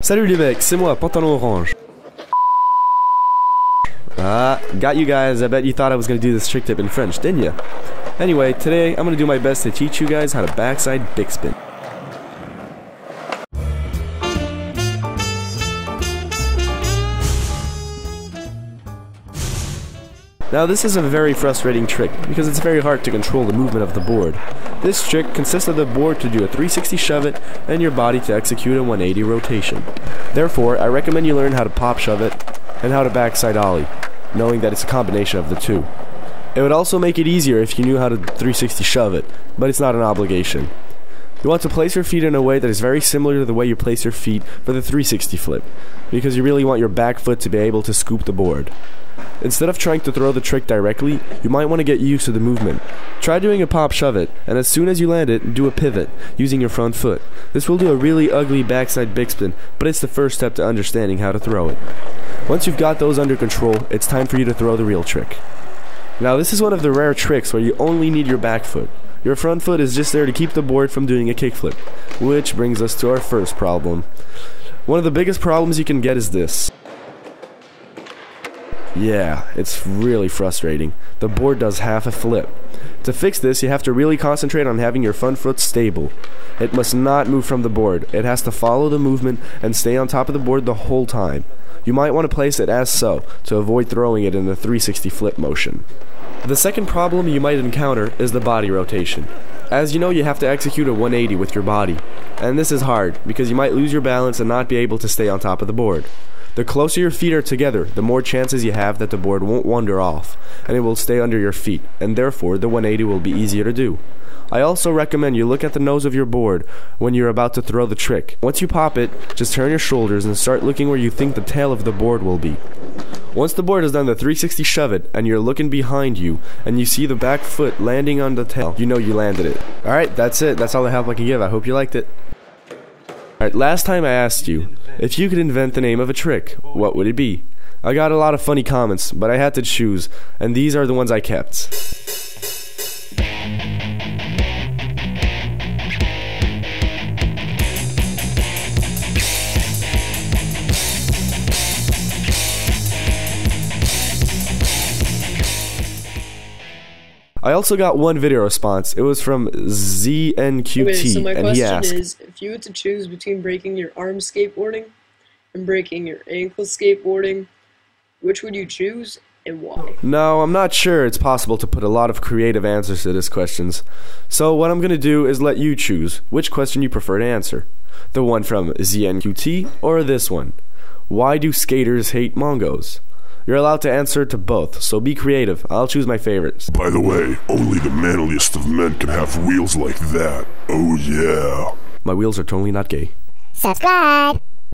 Salut les mecs, c'est moi, pantalon orange. Got you guys. I bet you thought I was gonna do this trick tip in French, didn't ya? Anyway, today I'm gonna do my best to teach you guys how to backside big spin. Now this is a very frustrating trick because it's very hard to control the movement of the board. This trick consists of the board to do a 360 shove it and your body to execute a 180 rotation. Therefore, I recommend you learn how to pop shove it and how to backside ollie, knowing that it's a combination of the two. It would also make it easier if you knew how to 360 shove it, but it's not an obligation. You want to place your feet in a way that is very similar to the way you place your feet for the 360 flip, because you really want your back foot to be able to scoop the board. Instead of trying to throw the trick directly, you might want to get used to the movement. Try doing a pop shove it, and as soon as you land it, do a pivot, using your front foot. This will do a really ugly backside big spin, but it's the first step to understanding how to throw it. Once you've got those under control, it's time for you to throw the real trick. Now this is one of the rare tricks where you only need your back foot. Your front foot is just there to keep the board from doing a kickflip, which brings us to our first problem. One of the biggest problems you can get is this. Yeah, it's really frustrating. The board does half a flip. To fix this, you have to really concentrate on having your front foot stable. It must not move from the board. It has to follow the movement and stay on top of the board the whole time. You might want to place it as so, to avoid throwing it in a 360 flip motion. The second problem you might encounter is the body rotation. As you know, you have to execute a 180 with your body. And this is hard, because you might lose your balance and not be able to stay on top of the board. The closer your feet are together, the more chances you have that the board won't wander off, and it will stay under your feet, and therefore the 180 will be easier to do. I also recommend you look at the nose of your board when you're about to throw the trick. Once you pop it, just turn your shoulders and start looking where you think the tail of the board will be. Once the board has done the 360 shove it, and you're looking behind you, and you see the back foot landing on the tail, you know you landed it. Alright, that's it. That's all the help I can give. I hope you liked it. Alright, last time I asked you, if you could invent the name of a trick, what would it be? I got a lot of funny comments, but I had to choose, and these are the ones I kept. I also got one video response. It was from ZNQT, Okay, so my and he question asked, is, if you had to choose between breaking your arm skateboarding and breaking your ankle skateboarding, which would you choose and why? No, I'm not sure it's possible to put a lot of creative answers to these questions. So what I'm gonna do is let you choose which question you prefer to answer. The one from ZNQT or this one. Why do skaters hate mongos? You're allowed to answer to both, so be creative. I'll choose my favorites. By the way, only the manliest of men can have wheels like that. Oh yeah. My wheels are totally not gay. Subscribe!